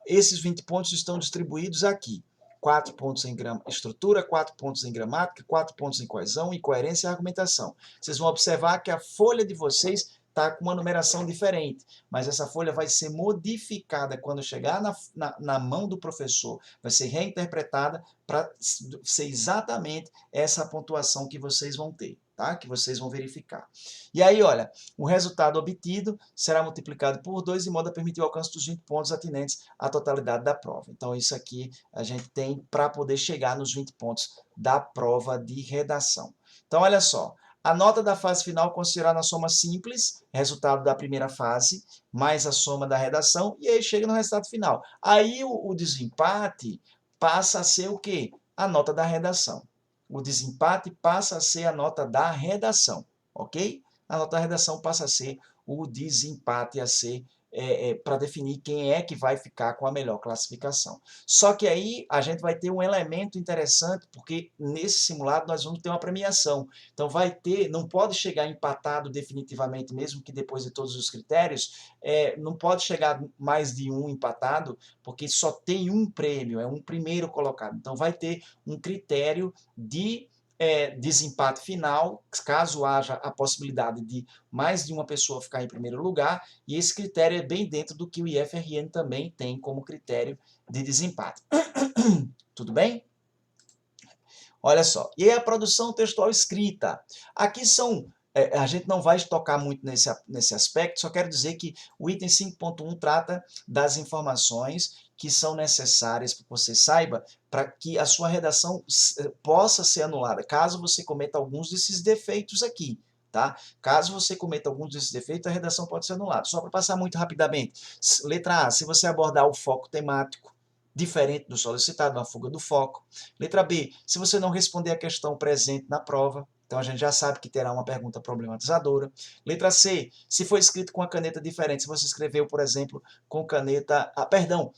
esses 20 pontos estão distribuídos aqui. 4 pontos em estrutura, 4 pontos em gramática, 4 pontos em coesão e coerência e argumentação. Vocês vão observar que a folha de vocês está com uma numeração diferente, mas essa folha vai ser modificada quando chegar na mão do professor, vai ser reinterpretada para ser exatamente essa pontuação que vocês vão ter, tá? Que vocês vão verificar. E aí, olha, o resultado obtido será multiplicado por 2 de modo a permitir o alcance dos 20 pontos atinentes à totalidade da prova. Então, isso aqui a gente tem para poder chegar nos 20 pontos da prova de redação. Então, olha só. A nota da fase final considerada na soma simples, resultado da primeira fase, mais a soma da redação, e aí chega no resultado final. Aí o desempate passa a ser o quê? A nota da redação. O desempate passa a ser a nota da redação, ok? A nota da redação passa a ser o desempate, a ser para definir quem é que vai ficar com a melhor classificação. Só que aí a gente vai ter um elemento interessante, porque nesse simulado nós vamos ter uma premiação. Então vai ter, não pode chegar empatado definitivamente, mesmo que depois de todos os critérios, não pode chegar mais de um empatado, porque só tem um prêmio, é um primeiro colocado. Então vai ter um critério de desempate final, caso haja a possibilidade de mais de uma pessoa ficar em primeiro lugar, e esse critério é bem dentro do que o IFRN também tem como critério de desempate. Tudo bem? Olha só, e aí a produção textual escrita. Aqui são, a gente não vai tocar muito nesse aspecto, só quero dizer que o item 5.1 trata das informações que são necessárias para que você saiba, para que a sua redação possa ser anulada, caso você cometa alguns desses defeitos aqui. Tá? Caso você cometa alguns desses defeitos, a redação pode ser anulada. Só para passar muito rapidamente. Letra A, se você abordar o foco temático, diferente do solicitado, uma fuga do foco. Letra B, se você não responder a questão presente na prova, então a gente já sabe que terá uma pergunta problematizadora. Letra C, se for escrito com a caneta diferente, se você escreveu, por exemplo, com caneta... Perdão,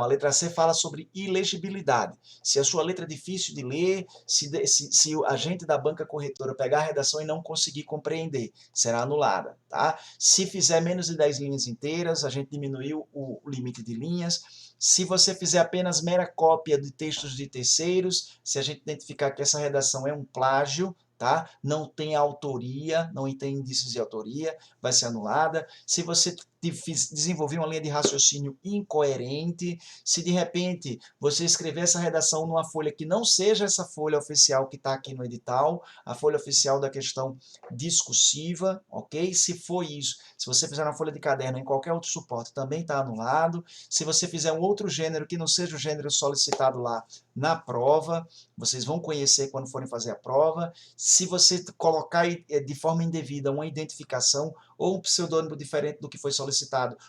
a letra C fala sobre ilegibilidade. Se a sua letra é difícil de ler, se o agente da banca corretora pegar a redação e não conseguir compreender, será anulada. Tá? Se fizer menos de 10 linhas inteiras, a gente diminuiu o limite de linhas. Se você fizer apenas mera cópia de textos de terceiros, se a gente identificar que essa redação é um plágio, tá? Não tem autoria, não tem indícios de autoria, vai ser anulada. Se você desenvolver uma linha de raciocínio incoerente, se de repente você escrever essa redação numa folha que não seja essa folha oficial que está aqui no edital, a folha oficial da questão discursiva, ok? Se for isso, se você fizer na folha de caderno em qualquer outro suporte, também está anulado. Se você fizer um outro gênero que não seja o gênero solicitado lá na prova, vocês vão conhecer quando forem fazer a prova. Se você colocar de forma indevida uma identificação ou um pseudônimo diferente do que foi solicitado,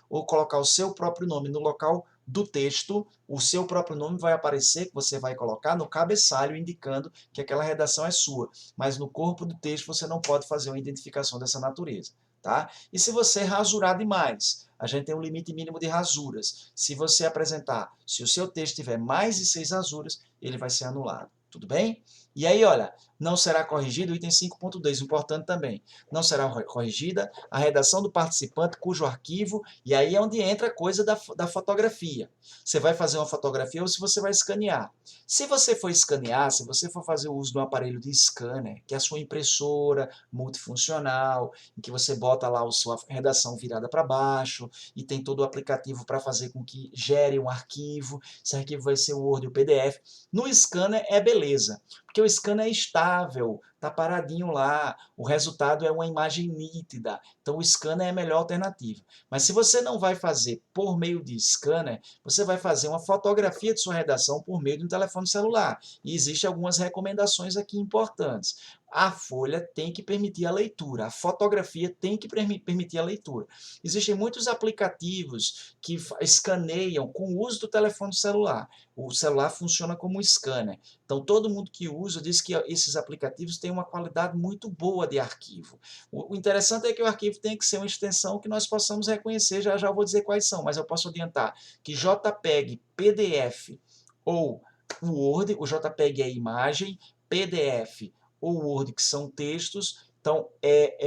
ou colocar o seu próprio nome no local do texto, o seu próprio nome vai aparecer, que você vai colocar no cabeçalho, indicando que aquela redação é sua. Mas no corpo do texto você não pode fazer uma identificação dessa natureza. Tá? E se você rasurar demais, a gente tem um limite mínimo de rasuras. Se você apresentar, se o seu texto tiver mais de 6 rasuras, ele vai ser anulado. Tudo bem? E aí, olha, não será corrigido o item 5.2, importante também. Não será corrigida a redação do participante cujo arquivo, e aí é onde entra a coisa da fotografia. Você vai fazer uma fotografia ou se você vai escanear. Se você for escanear, se você for fazer o uso de um aparelho de scanner, que é a sua impressora multifuncional, em que você bota lá a sua redação virada para baixo, e tem todo o aplicativo para fazer com que gere um arquivo, esse arquivo vai ser o Word e o PDF. No scanner é beleza, porque o scanner é estável, está paradinho lá, o resultado é uma imagem nítida, então o scanner é a melhor alternativa. Mas se você não vai fazer por meio de scanner, você vai fazer uma fotografia de sua redação por meio de um telefone celular, e existem algumas recomendações aqui importantes. a folha tem que permitir a leitura, a fotografia tem que permitir a leitura. Existem muitos aplicativos que escaneiam com o uso do telefone celular. O celular funciona como um scanner. Então, todo mundo que usa diz que esses aplicativos têm uma qualidade muito boa de arquivo. O interessante é que o arquivo tem que ser uma extensão que nós possamos reconhecer, já já vou dizer quais são, mas eu posso adiantar que JPEG, PDF ou Word, o JPEG é imagem, PDF ou Word, que são textos. Então,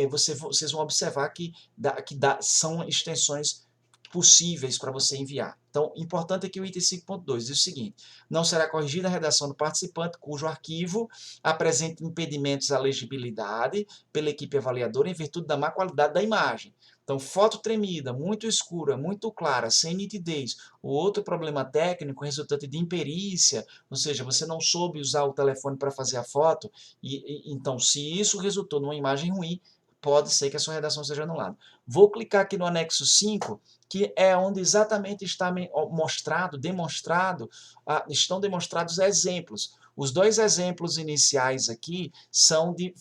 vocês vão observar que são extensões possíveis para você enviar. Então, importante é que o item 5.2 diz o seguinte: não será corrigida a redação do participante cujo arquivo apresente impedimentos à legibilidade pela equipe avaliadora em virtude da má qualidade da imagem. Então, foto tremida, muito escura, muito clara, sem nitidez, ou outro problema técnico resultante de imperícia, ou seja, você não soube usar o telefone para fazer a foto, então, se isso resultou numa imagem ruim, pode ser que a sua redação seja anulada. Vou clicar aqui no anexo 5, que é onde exatamente está estão demonstrados exemplos. Os dois exemplos iniciais aqui são de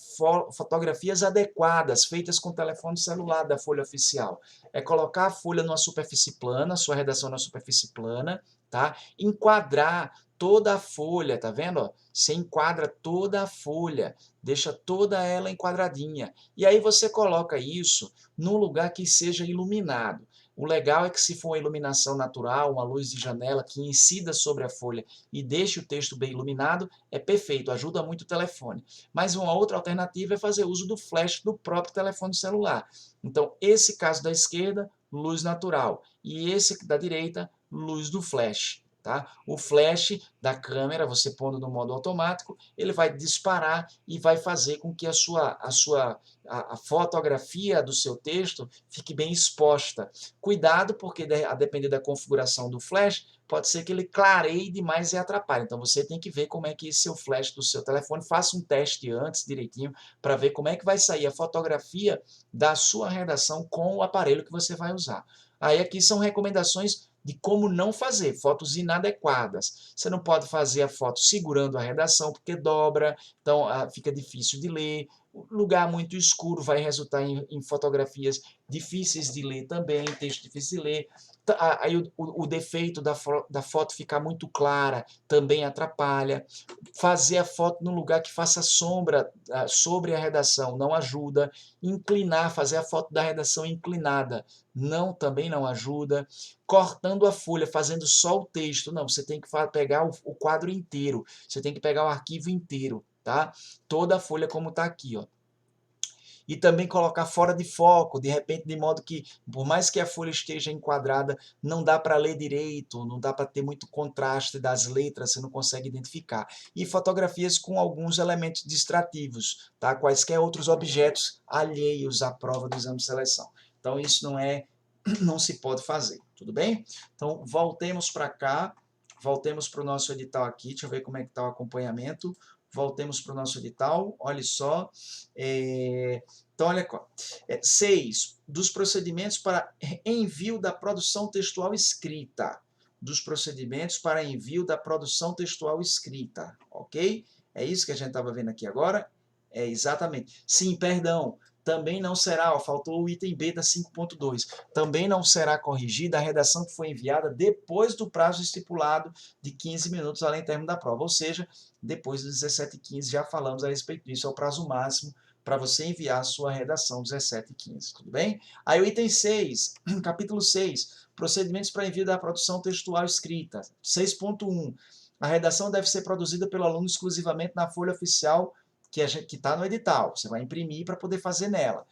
fotografias adequadas, feitas com o telefone celular da folha oficial. É colocar a folha numa superfície plana, sua redação na superfície plana, tá? Enquadrar toda a folha, tá vendo? Você enquadra toda a folha, deixa toda ela enquadradinha. E aí você coloca isso num lugar que seja iluminado. O legal é que se for uma iluminação natural, uma luz de janela que incida sobre a folha e deixe o texto bem iluminado, é perfeito, ajuda muito o telefone. Mas uma outra alternativa é fazer uso do flash do próprio telefone celular. Então, esse caso da esquerda, luz natural. E esse da direita, luz do flash. Tá? O flash da câmera, você pondo no modo automático, ele vai disparar e vai fazer com que a fotografia do seu texto fique bem exposta. Cuidado, porque a depender da configuração do flash, pode ser que ele clareie demais e atrapalhe. Então você tem que ver como é que esse flash do seu telefone, faça um teste antes direitinho, para ver como é que vai sair a fotografia da sua redação com o aparelho que você vai usar. Aí aqui são recomendações de como não fazer fotos inadequadas. Você não pode fazer a foto segurando a redação, porque dobra, então fica difícil de ler. O lugar muito escuro vai resultar em fotografias difíceis de ler também, texto difícil de ler. Aí o defeito da foto ficar muito clara também atrapalha. Fazer a foto num lugar que faça sombra sobre a redação não ajuda. Inclinar, fazer a foto da redação inclinada também não ajuda. Cortando a folha, fazendo só o texto, não, você tem que pegar o quadro inteiro, você tem que pegar o arquivo inteiro, tá? Toda a folha como está aqui, ó. E também colocar fora de foco, de repente, de modo que, por mais que a folha esteja enquadrada, não dá para ler direito, não dá para ter muito contraste das letras, você não consegue identificar. E fotografias com alguns elementos distrativos, tá? Quaisquer outros objetos alheios à prova do exame de seleção. Então, isso não se pode fazer, tudo bem? Então, voltemos para cá, voltemos para o nosso edital aqui, deixa eu ver como é que está o acompanhamento. Voltemos para o nosso edital, olha só. Então, olha aqui. 6. Dos procedimentos para envio da produção textual escrita. Dos procedimentos para envio da produção textual escrita, ok? É isso que a gente estava vendo aqui agora? É, exatamente. Sim, perdão. Também não será, ó, faltou o item B da 5.2, também não será corrigida a redação que foi enviada depois do prazo estipulado de 15 minutos além do término da prova, ou seja, depois dos 17h15, já falamos a respeito disso, é o prazo máximo para você enviar a sua redação 17h15, tudo bem? Aí o item 6, capítulo 6, procedimentos para envio da produção textual escrita, 6.1, a redação deve ser produzida pelo aluno exclusivamente na folha oficial que está no edital, você vai imprimir para poder fazer nela.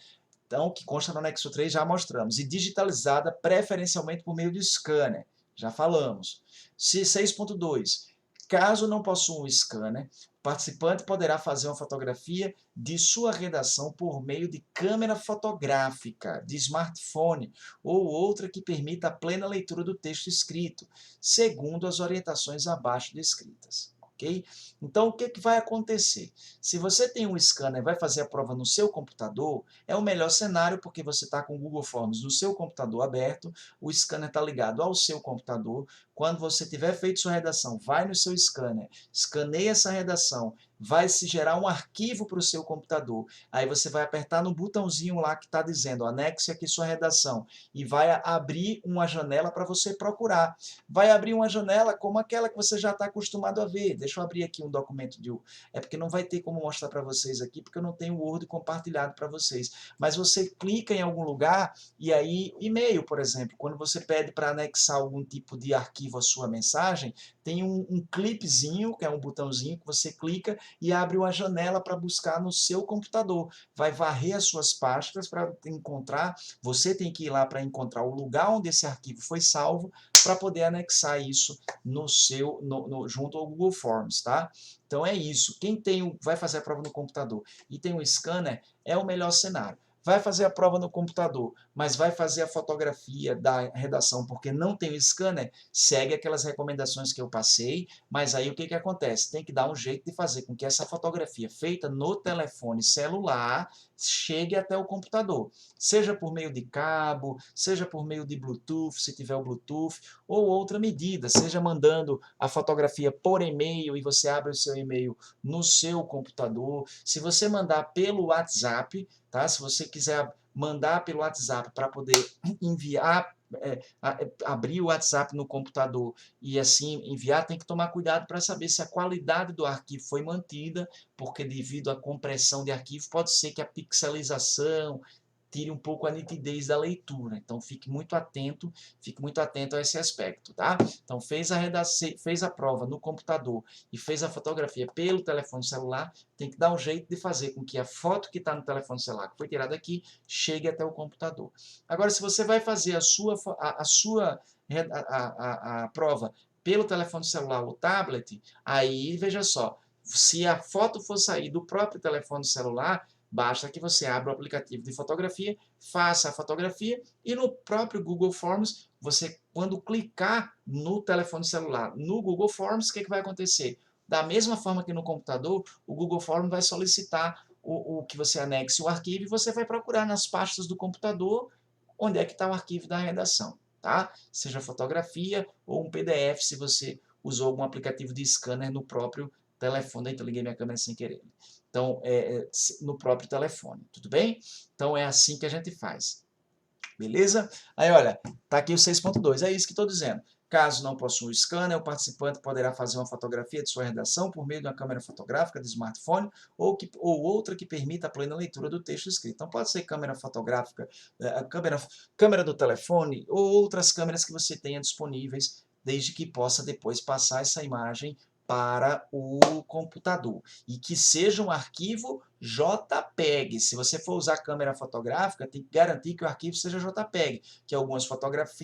Então, que consta no anexo 3, já mostramos. E digitalizada preferencialmente por meio de scanner, já falamos. 6.2. Caso não possua um scanner, o participante poderá fazer uma fotografia de sua redação por meio de câmera fotográfica, de smartphone ou outra que permita a plena leitura do texto escrito, segundo as orientações abaixo descritas. Okay? Então, o que vai acontecer? Se você tem um scanner e vai fazer a prova no seu computador, é o melhor cenário porque você está com o Google Forms no seu computador aberto, o scanner está ligado ao seu computador, Quando você tiver feito sua redação, vai no seu scanner, escaneia essa redação, vai se gerar um arquivo para o seu computador. Aí você vai apertar no botãozinho lá que está dizendo, anexe aqui sua redação, e vai abrir uma janela para você procurar. Vai abrir uma janela como aquela que você já está acostumado a ver. Deixa eu abrir aqui um documento de... É porque não vai ter como mostrar para vocês aqui, porque eu não tenho o Word compartilhado para vocês. Mas você clica em algum lugar, e aí, e-mail, por exemplo, quando você pede para anexar algum tipo de arquivo à sua mensagem, tem um clipezinho, que é um botãozinho que você clica e abre uma janela para buscar no seu computador. Vai varrer as suas pastas para encontrar, você tem que ir lá para encontrar o lugar onde esse arquivo foi salvo para poder anexar isso no seu, junto ao Google Forms, tá? Então é isso. Quem vai fazer a prova no computador e tem um scanner é o melhor cenário. Vai fazer a prova no computador, mas vai fazer a fotografia da redação porque não tem o scanner, segue aquelas recomendações que eu passei, mas aí o que acontece? Tem que dar um jeito de fazer com que essa fotografia feita no telefone celular chegue até o computador, seja por meio de cabo, seja por meio de Bluetooth, se tiver o Bluetooth, ou outra medida, seja mandando a fotografia por e-mail e você abre o seu e-mail no seu computador, se você mandar pelo WhatsApp, tá? Se você quiser mandar pelo WhatsApp para poder enviar, abrir o WhatsApp no computador e assim enviar, tem que tomar cuidado para saber se a qualidade do arquivo foi mantida, porque devido à compressão de arquivo, pode ser que a pixelização tire um pouco a nitidez da leitura. Então, fique muito atento a esse aspecto, tá? Então, fez a prova no computador e fez a fotografia pelo telefone celular, tem que dar um jeito de fazer com que a foto que está no telefone celular, que foi tirada aqui, chegue até o computador. Agora, se você vai fazer a prova pelo telefone celular ou tablet, aí, veja só, se a foto for sair do próprio telefone celular, basta que você abra o aplicativo de fotografia, faça a fotografia e no próprio Google Forms, você, quando clicar no telefone celular, no Google Forms, o que vai acontecer? Da mesma forma que no computador, o Google Forms vai solicitar o que você anexe o arquivo e você vai procurar nas pastas do computador onde é que está o arquivo da redação, tá? Seja fotografia ou um PDF, se você usou algum aplicativo de scanner no próprio telefone. Então, liguei minha câmera sem querer. Então, no próprio telefone, tudo bem? Então, é assim que a gente faz. Beleza? Aí, olha, tá aqui o 6.2, é isso que estou dizendo. Caso não possua o scanner, o participante poderá fazer uma fotografia de sua redação por meio de uma câmera fotográfica de smartphone ou outra que permita a plena leitura do texto escrito. Então, pode ser câmera fotográfica, câmera do telefone ou outras câmeras que você tenha disponíveis, desde que possa depois passar essa imagem para o computador. E que seja um arquivo JPEG. Se você for usar câmera fotográfica, tem que garantir que o arquivo seja JPEG, que algumas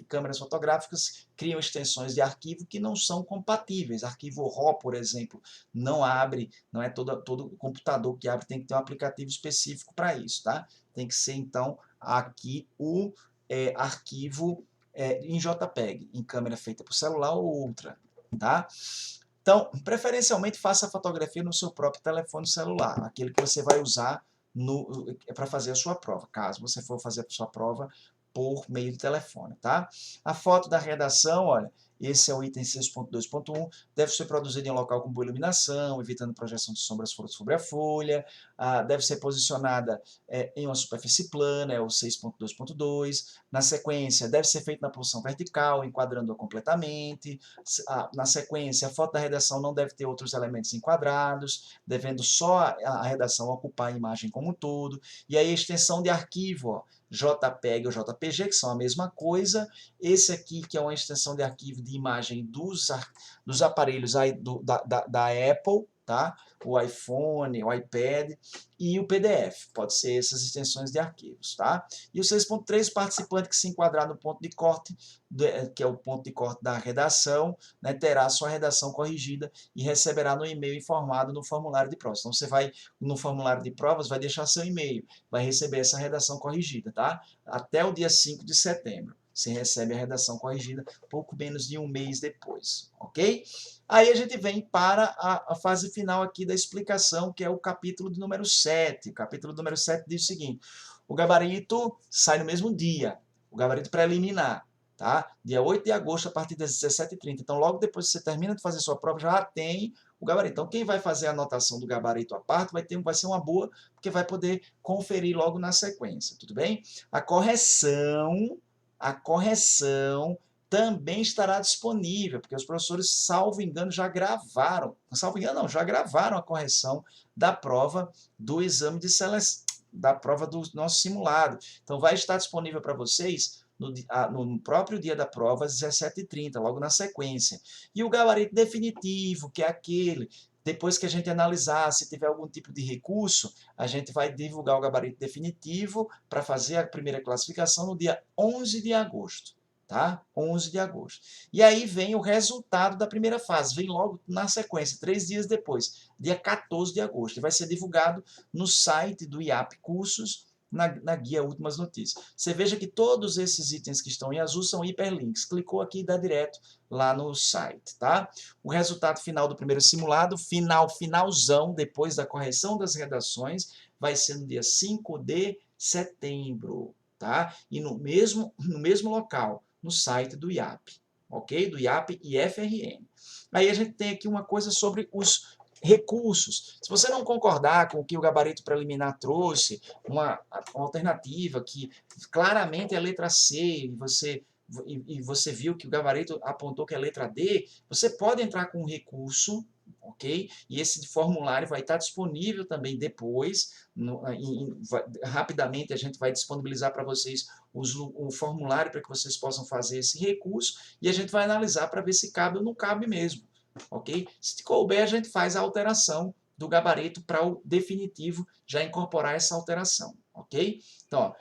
câmeras fotográficas criam extensões de arquivo que não são compatíveis. Arquivo RAW, por exemplo, não abre, não é todo computador que abre, tem que ter um aplicativo específico para isso, tá? Tem que ser, então, aqui o arquivo em JPEG, em câmera feita por celular ou outra, tá? Então, preferencialmente, faça a fotografia no seu próprio telefone celular, aquele que você vai usar para fazer a sua prova, caso você for fazer a sua prova por meio de telefone, tá? A foto da redação, olha, esse é o item 6.2.1, deve ser produzido em um local com boa iluminação, evitando projeção de sombras sobre a folha, deve ser posicionada em uma superfície plana, é o 6.2.2, na sequência, deve ser feito na posição vertical, enquadrando-a completamente, na sequência, a foto da redação não deve ter outros elementos enquadrados, devendo só a redação ocupar a imagem como um todo, e aí a extensão de arquivo, ó, JPEG ou JPG, que são a mesma coisa. Esse aqui, que é uma extensão de arquivo de imagem dos aparelhos da Apple, tá? O iPhone, o iPad e o PDF. Pode ser essas extensões de arquivos, tá? E o 6.3, participante que se enquadrar no ponto de corte, que é o ponto de corte da redação, né, terá sua redação corrigida e receberá no e-mail informado no formulário de provas. Então, você vai no formulário de provas, vai deixar seu e-mail, vai receber essa redação corrigida, tá? Até o dia 5 de setembro. Você recebe a redação corrigida pouco menos de um mês depois, ok? Aí a gente vem para a fase final aqui da explicação, que é o capítulo de número 7. O capítulo número 7 diz o seguinte: o gabarito sai no mesmo dia, o gabarito preliminar, tá? Dia 8 de agosto, a partir das 17h30. Então, logo depois que você termina de fazer sua prova, já tem o gabarito. Então, quem vai fazer a anotação do gabarito à parte vai ser uma boa, porque vai poder conferir logo na sequência, tudo bem? A correção também estará disponível, porque os professores, salvo engano, já gravaram, salvo engano não, já gravaram a correção da prova do exame de seleção, da prova do nosso simulado. Então, vai estar disponível para vocês no próprio dia da prova, às 17h30, logo na sequência. E o gabarito definitivo, que é aquele, depois que a gente analisar, se tiver algum tipo de recurso, a gente vai divulgar o gabarito definitivo para fazer a primeira classificação no dia 11 de agosto. Tá? 11 de agosto. E aí vem o resultado da primeira fase, vem logo na sequência, 3 dias depois, dia 14 de agosto. E vai ser divulgado no site do IAP Cursos, na guia Últimas Notícias. Você veja que todos esses itens que estão em azul são hiperlinks. Clicou aqui e dá direto lá no site, tá? O resultado final do primeiro simulado, finalzão, depois da correção das redações, vai ser no dia 5 de setembro, tá? E no mesmo local, no site do IAP, ok? Do IAP e FRN. Aí a gente tem aqui uma coisa sobre os recursos. Se você não concordar com o que o gabarito preliminar trouxe, uma alternativa que claramente é a letra C, e você viu que o gabarito apontou que é a letra D, você pode entrar com um recurso, ok? E esse formulário vai estar disponível também depois, rapidamente a gente vai disponibilizar para vocês o formulário para que vocês possam fazer esse recurso, e a gente vai analisar para ver se cabe ou não cabe mesmo. Ok? Se couber, a gente faz a alteração do gabarito para o definitivo já incorporar essa alteração. Ok? Então, ó,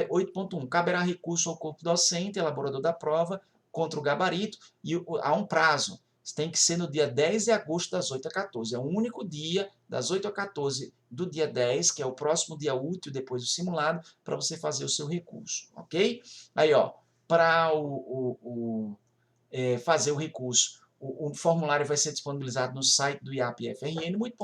8.1. Caberá recurso ao corpo docente, elaborador da prova, contra o gabarito, e há um prazo. Tem que ser no dia 10 de agosto, das 8 às 14. É o único dia, das 8 às 14 do dia 10, que é o próximo dia útil depois do simulado, para você fazer o seu recurso. Ok? Aí, ó, para fazer o recurso, o formulário vai ser disponibilizado no site do IAP e FRN, muito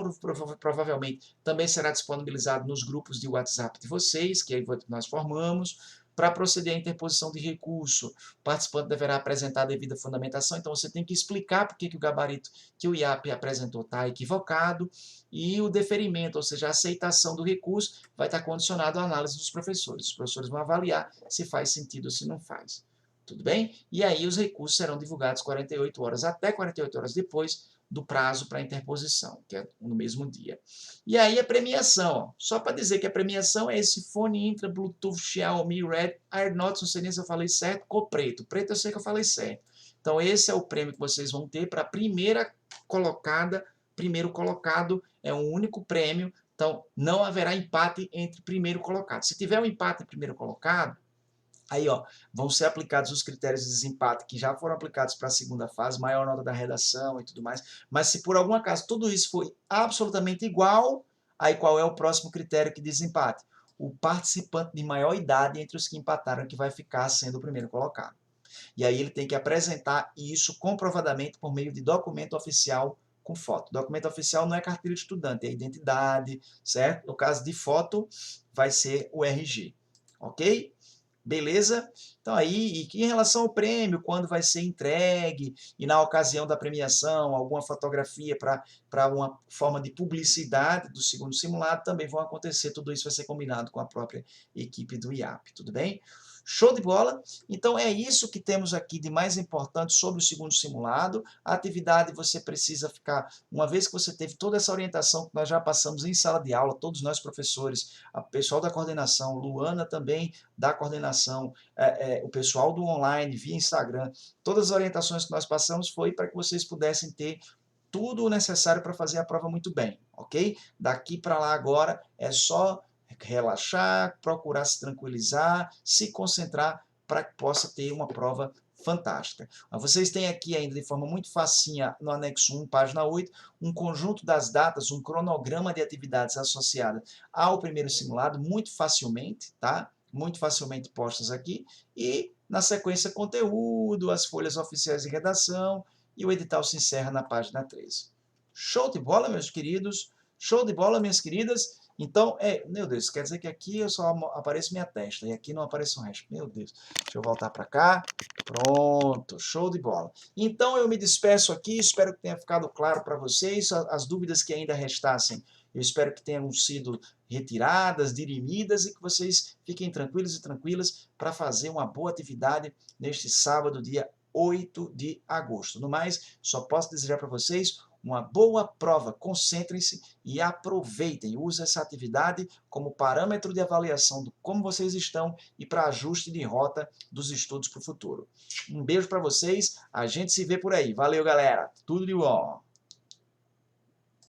provavelmente também será disponibilizado nos grupos de WhatsApp de vocês, que nós formamos. Para proceder à interposição de recurso, o participante deverá apresentar a devida fundamentação, então você tem que explicar por que o gabarito que o IAP apresentou está equivocado, e o deferimento, ou seja, a aceitação do recurso, vai estar condicionado à análise dos professores. Os professores vão avaliar se faz sentido ou se não faz. Tudo bem? E aí os recursos serão divulgados 48 horas, até 48 horas depois do prazo para interposição, que é no mesmo dia. E aí a premiação, ó, só para dizer que a premiação é esse fone Intra Bluetooth Xiaomi Red AirNots, não sei nem se eu falei certo, cor preto. Preto eu sei que eu falei certo. Então esse é o prêmio que vocês vão ter para a primeira colocada. Primeiro colocado é um único prêmio, então não haverá empate entre primeiro colocado. Se tiver um empate em primeiro colocado, aí, ó, vão ser aplicados os critérios de desempate que já foram aplicados para a segunda fase, maior nota da redação e tudo mais. Mas se por algum acaso tudo isso foi absolutamente igual, aí qual é o próximo critério que desempate? O participante de maior idade entre os que empataram que vai ficar sendo o primeiro colocado. E aí ele tem que apresentar isso comprovadamente por meio de documento oficial com foto. Documento oficial não é carteira de estudante, é identidade, certo? No caso de foto, vai ser o RG, ok? Beleza? Então aí, e em relação ao prêmio, quando vai ser entregue, e na ocasião da premiação, alguma fotografia para uma forma de publicidade do segundo simulado, também vão acontecer, tudo isso vai ser combinado com a própria equipe do IAP, tudo bem? Show de bola? Então é isso que temos aqui de mais importante sobre o segundo simulado. A atividade você precisa ficar, uma vez que você teve toda essa orientação que nós já passamos em sala de aula, todos nós professores, o pessoal da coordenação, Luana também da coordenação, o pessoal do online, via Instagram, todas as orientações que nós passamos foi para que vocês pudessem ter tudo o necessário para fazer a prova muito bem, ok? Daqui para lá agora é só relaxar, procurar se tranquilizar, se concentrar para que possa ter uma prova fantástica. Vocês têm aqui ainda de forma muito facinha, no anexo 1, página 8, um conjunto das datas, um cronograma de atividades associadas ao primeiro simulado, muito facilmente, tá? Muito facilmente postas aqui, e na sequência conteúdo, as folhas oficiais de redação, e o edital se encerra na página 13. Show de bola, meus queridos? Show de bola, minhas queridas? Então, meu Deus, quer dizer que aqui eu só aparece minha testa e aqui não aparece o resto. Meu Deus. Deixa eu voltar para cá. Pronto, show de bola. Então eu me despeço aqui, espero que tenha ficado claro para vocês. As dúvidas que ainda restassem, eu espero que tenham sido retiradas, dirimidas e que vocês fiquem tranquilos e tranquilas para fazer uma boa atividade neste sábado, dia 8 de agosto. No mais, só posso desejar para vocês uma boa prova. Concentrem-se e aproveitem. Use essa atividade como parâmetro de avaliação de como vocês estão e para ajuste de rota dos estudos para o futuro. Um beijo para vocês. A gente se vê por aí. Valeu, galera. Tudo de bom.